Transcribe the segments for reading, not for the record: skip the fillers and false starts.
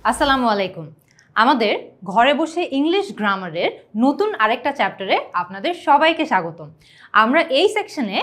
আসসালামু আলাইকুম। আমাদের ঘরে বসে ইংলিশ গ্রামারের নতুন আরেকটা চ্যাপ্টারে আপনাদের সবাইকে স্বাগতম। আমরা এই সেকশনে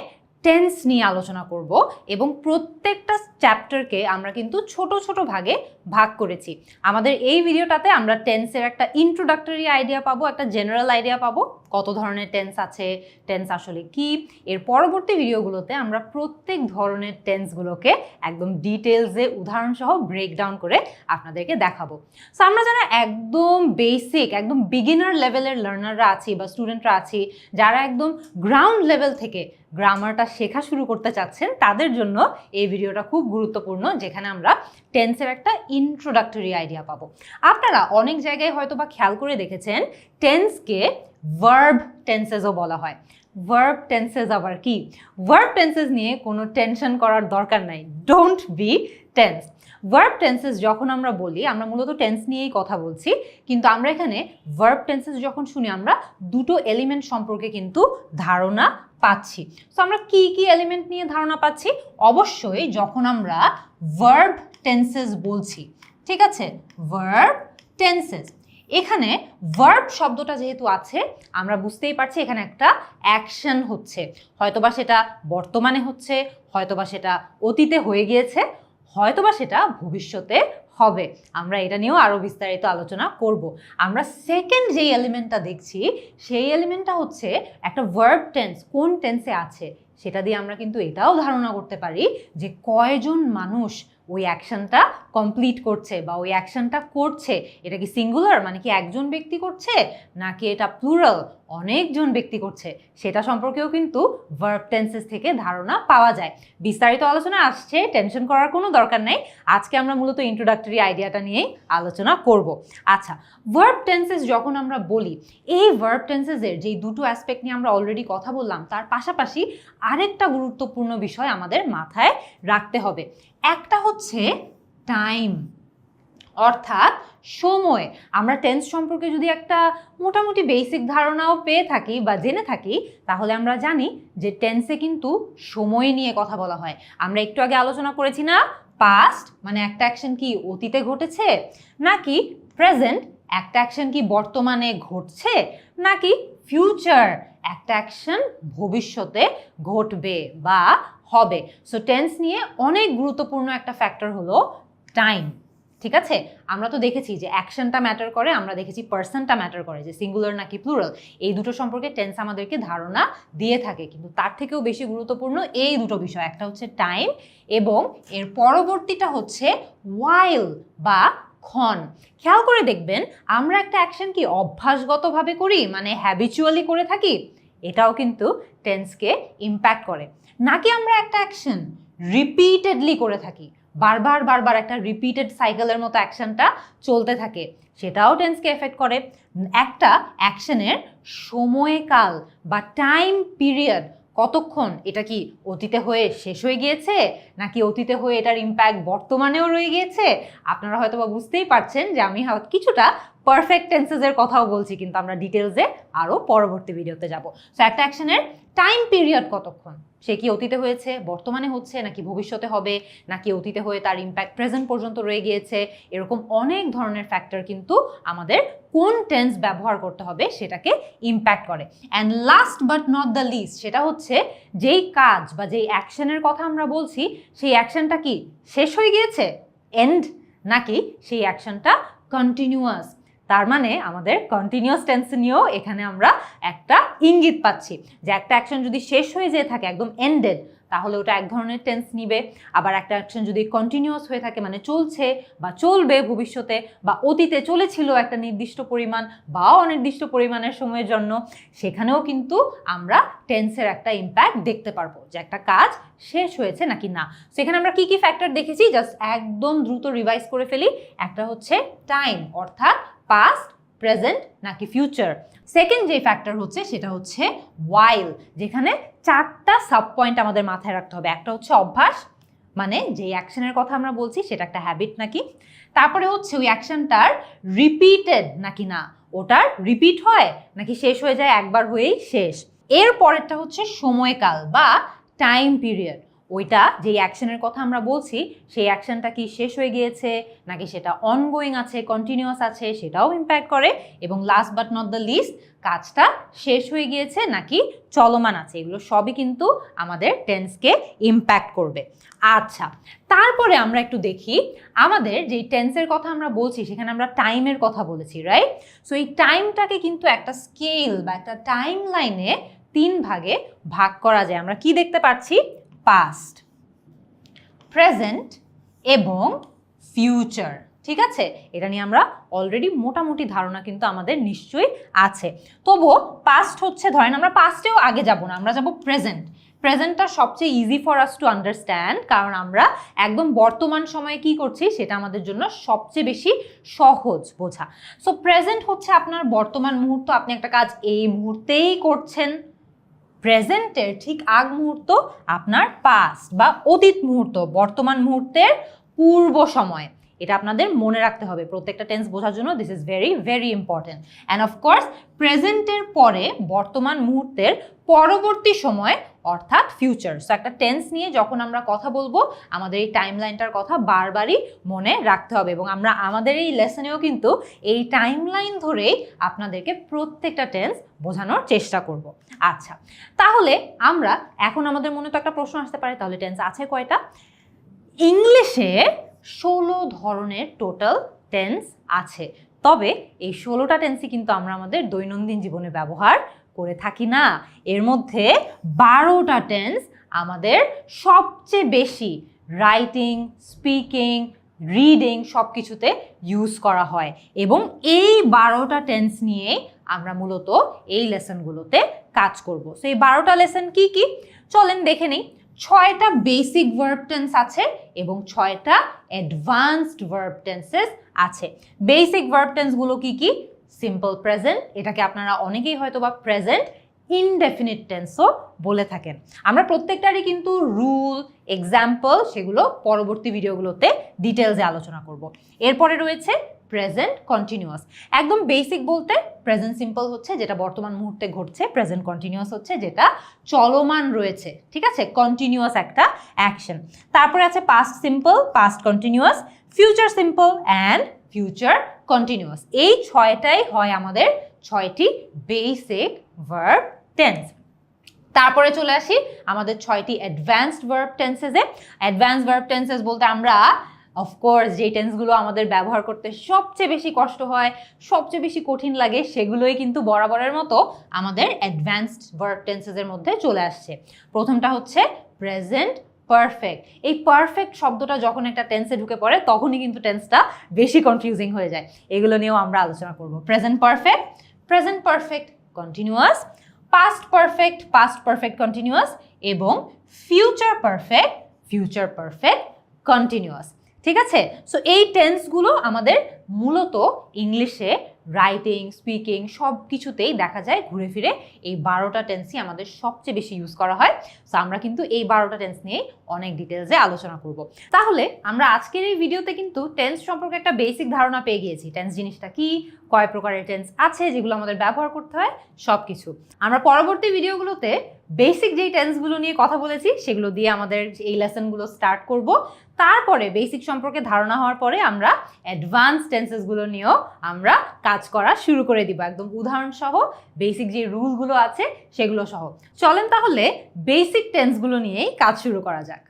টেন্স নিয়ে আলোচনা করব এবং প্রত্যেকটা চ্যাপ্টারকে আমরা কিন্তু ছোট ছোট ভাগে ভাগ করেছি। আমাদের এই ভিডিওটাতে আমরা টেন্সের একটা ইন্ট্রোডাক্টরি আইডিয়া পাবো, একটা জেনারেল আইডিয়া পাবো, কত ধরনের টেন্স আছে, টেন্স আসলে কি। এর পরবর্তী ভিডিওগুলোতে আমরা প্রত্যেক ধরনের টেন্সগুলোকে একদম ডিটেলসে উদাহরণসহ ব্রেকডাউন করে আপনাদেরকে দেখাবো। সো আমরা যারা একদম বেসিক, একদম বিগিনার লেভেলের লার্নাররা আছি বা স্টুডেন্টরা আছি, যারা একদম গ্রাউন্ড লেভেল থেকে গ্রামারটা শেখা শুরু করতে চাচ্ছেন, তাদের জন্য এই ভিডিওটা খুব গুরুত্বপূর্ণ, যেখানে আমরা টেন্সের একটা ইন্ট্রোডাক্টরি আইডিয়া পাবো। আপনারা অনেক জায়গায় হয়তো বা খেয়াল করে দেখেছেন টেন্সকে ভার্ব টেন্সেসও বলা হয়। ভার্ব টেন্সেস আবার কি? ভার্ব টেন্সেস নিয়ে কোনো টেনশন করার দরকার নাই, don't be tense. Verb tenses যখন আমরা বলি, আমরা মূলত টেন্স নিয়েই কথা বলছি, কিন্তু আমরা এখানে ভার্ব টেন্সেস যখন শুনি আমরা দুটো এলিমেন্ট সম্পর্কে কিন্তু ধারণা পাচ্ছি। সো আমরা কি কি এলিমেন্ট নিয়ে ধারণা পাচ্ছি? অবশ্যই যখন আমরা ভার্ব টেন্সেস বলছি, ঠিক আছে, ভার্ব টেন্সেস, এখানে ভার্ব শব্দটা যেহেতু আছে, আমরা বুঝতেই পারছি এখানে একটা অ্যাকশন হচ্ছে। হয়তোবা সেটা বর্তমানে হচ্ছে, হয়তোবা সেটা অতীতে হয়ে গিয়েছে, হয়তোবা সেটা ভবিষ্যতে হবে। আমরা এটা নিয়েও আরও বিস্তারিত আলোচনা করব। আমরা সেকেন্ড যেই এলিমেন্টটা দেখছি, সেই এলিমেন্টটা হচ্ছে একটা ভার্ব টেন্স কোন টেন্সে আছে, সেটা দিয়ে আমরা কিন্তু এটাও ধারণা করতে পারি যে কয়জন মানুষ ওই অ্যাকশনটা কমপ্লিট করছে বা ওই অ্যাকশনটা করছে। এটা কি সিঙ্গুলার, মানে কি একজন ব্যক্তি করছে, নাকি এটা প্লুরাল, অনেকজন ব্যক্তি করছে, সেটা সম্পর্কেও কিন্তু ভার্ব টেন্সেস থেকে ধারণা পাওয়া যায়। বিস্তারিত আলোচনা আসছে, টেনশন করার কোনো দরকার নেই। আজকে আমরা মূলত ইন্ট্রোডাক্টরি আইডিয়াটা নিয়েই আলোচনা করব। আচ্ছা, ভার্ব টেন্সেস যখন আমরা বলি, এই ভার্ব টেন্সেসের যেই দুটো অ্যাসপেক্ট নিয়ে আমরা অলরেডি কথা বললাম, তার পাশাপাশি আরেকটা গুরুত্বপূর্ণ বিষয় আমাদের মাথায় রাখতে হবে। একটা হচ্ছে টাইম, অর্থাৎ সময়। আমরা টেন্স সম্পর্কে যদি একটা মোটামুটি বেসিক ধারণাও পেয়ে থাকি বা জেনে থাকি, তাহলে আমরা জানি যে টেন্সে কিন্তু সময় নিয়ে কথা বলা হয়। আমরা একটু আগে আলোচনা করেছি না, পাস্ট মানে একটা অ্যাকশন কি অতীতে ঘটেছে, নাকি প্রেজেন্ট একটা অ্যাকশন কি বর্তমানে ঘটছে, নাকি ফিউচার একটা অ্যাকশন ভবিষ্যতে ঘটবে বা হবে। সো টেন্স নিয়ে অনেক গুরুত্বপূর্ণ একটা ফ্যাক্টর হলো টাইম, ঠিক আছে। আমরা তো দেখেছি যে অ্যাকশনটা ম্যাটার করে, আমরা দেখেছি পার্সনটা ম্যাটার করে, যে সিঙ্গুলার নাকি প্লুরাল, এই দুটো সম্পর্কে টেন্স আমাদেরকে ধারণা দিয়ে থাকে। কিন্তু তার থেকেও বেশি গুরুত্বপূর্ণ এই দুটো বিষয়, একটা হচ্ছে টাইম এবং এর পরবর্তীটা হচ্ছে ওয়াইল বা ক্ষণ। খেয়াল করে দেখবেন, আমরা একটা অ্যাকশন কি অভ্যাসগতভাবে করি, মানে হ্যাবিচুয়ালি করে থাকি, এটাও কিন্তু টেন্সকে ইম্প্যাক্ট করে, নাকি আমরা একটা অ্যাকশন রিপিটেডলি করে থাকি, বারবার বারবার একটা রিপিটেড সাইকেলের মতো অ্যাকশনটা চলতে থাকে, সেটাও টেন্সকে এফেক্ট করে। একটা অ্যাকশনের সময়কাল বা টাইম পিরিয়ড কতক্ষণ, এটা কি অতীতে হয়ে শেষ হয়ে গিয়েছে, নাকি অতীতে হয়ে এটার ইম্প্যাক্ট বর্তমানেও রয়ে গিয়েছে। আপনারা হয়তো বা বুঝতেই পারছেন যে আমি কিছুটা পারফেক্ট টেন্সেসের কথাও বলছি, কিন্তু আমরা ডিটেলসে আরও পরবর্তী ভিডিওতে যাব। সো একটা অ্যাকশনের টাইম পিরিয়ড কতক্ষণ, সে কি অতীতে হয়েছে, বর্তমানে হচ্ছে, নাকি ভবিষ্যতে হবে, নাকি অতীতে হয়ে তার ইম্প্যাক্ট প্রেজেন্ট পর্যন্ত রয়ে গিয়েছে, এরকম অনেক ধরনের ফ্যাক্টর কিন্তু আমাদের কোন টেন্স ব্যবহার করতে হবে সেটাকে ইম্প্যাক্ট করে। And last but not the least, সেটা হচ্ছে যেই কাজ বা যেই অ্যাকশনের কথা আমরা বলছি, সেই অ্যাকশনটা কি শেষ হয়ে গিয়েছে, এন্ড, নাকি সেই অ্যাকশনটা কন্টিনিউয়াস। তার মানে আমাদের কন্টিনিউয়াস টেন্স নিয়েও এখানে আমরা একটা ইঙ্গিত পাচ্ছি যে একটা অ্যাকশন যদি শেষ হয়ে যেয়ে থাকে, একদম এন্ডেড, তাহলে ওটা এক ধরনের টেন্স নিবে। আবার একটা অ্যাকশন যদি কন্টিনিউয়াস হয়ে থাকে, মানে চলছে বা চলবে ভবিষ্যতে, বা অতীতে চলেছিল একটা নির্দিষ্ট পরিমাণ বা অনির্দিষ্ট পরিমাণের সময়ের জন্য, সেখানেও কিন্তু আমরা টেন্সের একটা ইম্প্যাক্ট দেখতে পারবো যে একটা কাজ শেষ হয়েছে নাকি না। সেখানে আমরা কি কি ফ্যাক্টর দেখেছি, জাস্ট একদম দ্রুত রিভাইজ করে ফেলি। একটা হচ্ছে টাইম, অর্থাৎ পাস্ট, প্রেজেন্ট নাকি ফিউচার। সেকেন্ড যে ফ্যাক্টর হচ্ছে সেটা হচ্ছে ওয়াইল, যেখানে চারটা সাব পয়েন্ট আমাদের মাথায় রাখতে হবে। একটা হচ্ছে অভ্যাস, মানে যেই অ্যাকশনের কথা আমরা বলছি সেটা একটা হ্যাবিট নাকি। তারপরে হচ্ছে ওই অ্যাকশনটার রিপিটেড নাকি না, ওটার রিপিট হয় নাকি শেষ হয়ে যায় একবার হয়েই শেষ। এর পরেরটা হচ্ছে সময়কাল বা টাইম পিরিয়ড, ওইটা যেই অ্যাকশনের কথা আমরা বলছি সেই অ্যাকশনটা কি শেষ হয়ে গিয়েছে নাকি সেটা অনগোয়িং আছে, কন্টিনিউয়াস আছে, সেটাও ইম্প্যাক্ট করে। এবং last but not the least, কাজটা শেষ হয়ে গিয়েছে নাকি চলমান আছে, এগুলো সবই কিন্তু আমাদের টেন্সকে ইম্প্যাক্ট করবে। আচ্ছা, তারপরে আমরা একটু দেখি আমাদের যেই টেন্সের কথা আমরা বলছি সেখানে আমরা টাইমের কথা বলেছি, রাইট? সো এই টাইমটাকে কিন্তু একটা স্কেল বা একটা টাইম লাইনে 3 ভাগে ভাগ করা যায়। আমরা কি দেখতে পাচ্ছি? পাস্ট, প্রেজেন্ট এবং ফিউচার। ঠিক আছে, এটা নিয়ে আমরা অলরেডি মোটামুটি ধারণা কিন্তু আমাদের নিশ্চয়ই আছে। তবুও পাস্ট হচ্ছে, ধরেন আমরা পাস্টেও আগে যাব না, আমরা যাব প্রেজেন্ট। প্রেজেন্টটা সবচেয়ে easy for us to understand, কারণ আমরা একদম বর্তমান সময়ে কি করছি সেটা আমাদের জন্য সবচেয়ে বেশি সহজ বোঝা। সো প্রেজেন্ট হচ্ছে আপনার বর্তমান মুহূর্ত, আপনি একটা কাজ এই মুহূর্তেই করছেন। প্রেজেন্টের ঠিক আগ মুহূর্ত আপনার পাস্ট বা অতীত মুহূর্ত, বর্তমান মুহূর্তের পূর্ব সময়। এটা আপনাদের মনে রাখতে হবে প্রত্যেকটা টেন্স বোঝার জন্য। This is very very important. And of course প্রেজেন্টের পরে বর্তমান মুহূর্তের পরবর্তী সময় অর্থাৎ ফিউচার। সো একটা টেন্স নিয়ে যখন আমরা কথা বলবো আমাদের এই টাইম লাইনটার কথা বারবারই মনে রাখতে হবে, এবং আমরা আমাদের এই লেসনেও কিন্তু এই টাইম লাইন ধরেই আপনাদেরকে প্রত্যেকটা টেন্স বোঝানোর চেষ্টা করব। আচ্ছা, তাহলে আমরা এখন আমাদের মনে তো একটা প্রশ্ন আসতে পারে, তাহলে টেন্স আছে কয়টা? ইংলিশে 16 ধরনের টোটাল টেন্স আছে, তবে এই 16টা টেন্সই কিন্তু আমরা আমাদের দৈনন্দিন জীবনে ব্যবহার করে থাকি না। এর মধ্যে 12টা টেন্স আমাদের সবচেয়ে বেশি রাইটিং, স্পিকিং, রিডিং সব কিছুতে ইউজ করা হয়, এবং এই 12টা টেন্স নিয়ে আমরা মূলত এই লেসনগুলোতে কাজ করব। সো এই 12টা লেসন কি কি চলেন দেখে নিই। 6টা বেসিক ভার্ব টেন্স আছে এবং 6টা অ্যাডভান্সড ভার্ব টেন্সেস আছে। বেসিক ভার্ব টেন্সগুলো কি কি? সিম্পল প্রেজেন্ট, এটাকে আপনারা অনেকেই হয়তো বা প্রেজেন্ট ইনডেফিনিট টেন্সও বলে থাকেন। আমরা প্রত্যেকটারই কিন্তু রুল, এক্সাম্পল সেগুলো পরবর্তী ভিডিওগুলোতে ডিটেলসে আলোচনা করব। এরপরে রয়েছে প্রেজেন্ট কন্টিনিউয়াস। একদম বেসিক বলতে প্রেজেন্ট সিম্পল হচ্ছে যেটা বর্তমান মুহূর্তে ঘটছে, প্রেজেন্ট কন্টিনিউয়াস হচ্ছে যেটা চলমান রয়েছে, ঠিক আছে, কন্টিনিউয়াস একটা অ্যাকশন। তারপরে আছে past simple, past continuous, future simple and future continuous. এই 6টাই হয় আমাদের 6টি বেসিক ভার্ব টেন্স। তারপরে চলে আসি আমাদের 6টি অ্যাডভান্সড ভার্ব টেন্সেসে। অ্যাডভান্সড ভার্ব টেন্সেস বলতে আমরা অফকোর্স যে টেন্সগুলো আমাদের ব্যবহার করতে সবচেয়ে বেশি কষ্ট হয়, সবচেয়ে বেশি কঠিন লাগে, সেগুলোই কিন্তু বরাবরের মতো আমাদের অ্যাডভান্সড ভার্ব টেন্সেসের মধ্যে চলে আসছে। প্রথমটা হচ্ছে প্রেজেন্ট পারফেক্ট। এই পারফেক্ট শব্দটা যখন একটা টেন্সে ঢুকে পড়ে তখনই কিন্তু টেন্সটা বেশি কনফিউজিং হয়ে যায়। এগুলো নিয়েও আমরা আলোচনা করব। Present perfect continuous, past perfect continuous এবং ফিউচার পারফেক্ট কন্টিনিউয়াস। ঠিক আছে, সো এই টেন্সগুলো আমাদের মূলত ইংলিশে রাইটিং, স্পিকিং সব কিছুতেই দেখা যায় ঘুরে ফিরে এই 12টা টেন্সই আমাদের সবচেয়ে বেশি ইউজ করা হয়। সো আমরা কিন্তু এই 12টা টেন্স নিয়েই অনেক ডিটেলসে আলোচনা করব। তাহলে আমরা আজকের এই ভিডিওতে কিন্তু টেন্স সম্পর্কে একটা বেসিক ধারণা পেয়ে গিয়েছি। টেন্স জিনিসটা কি, কয় প্রকারের টেন্স আছে যেগুলো আমাদের ব্যবহার করতে হয়, সব কিছু। আমরা পরবর্তী ভিডিওগুলোতে বেসিক যেই টেন্সগুলো নিয়ে কথা বলেছি সেগুলো দিয়ে আমাদের এই লেসনগুলো স্টার্ট করব। তারপরে বেসিক সম্পর্কে ধারণা হওয়ার পরে আমরা অ্যাডভান্স টেন্সেসগুলো নিয়েও আমরা কাজ করা শুরু করে দিব, একদম উদাহরণ সহ, বেসিক যে রুলগুলো আছে সেগুলো সহ। চলেন তাহলে বেসিক টেন্সগুলো নিয়েই কাজ শুরু করা যাক।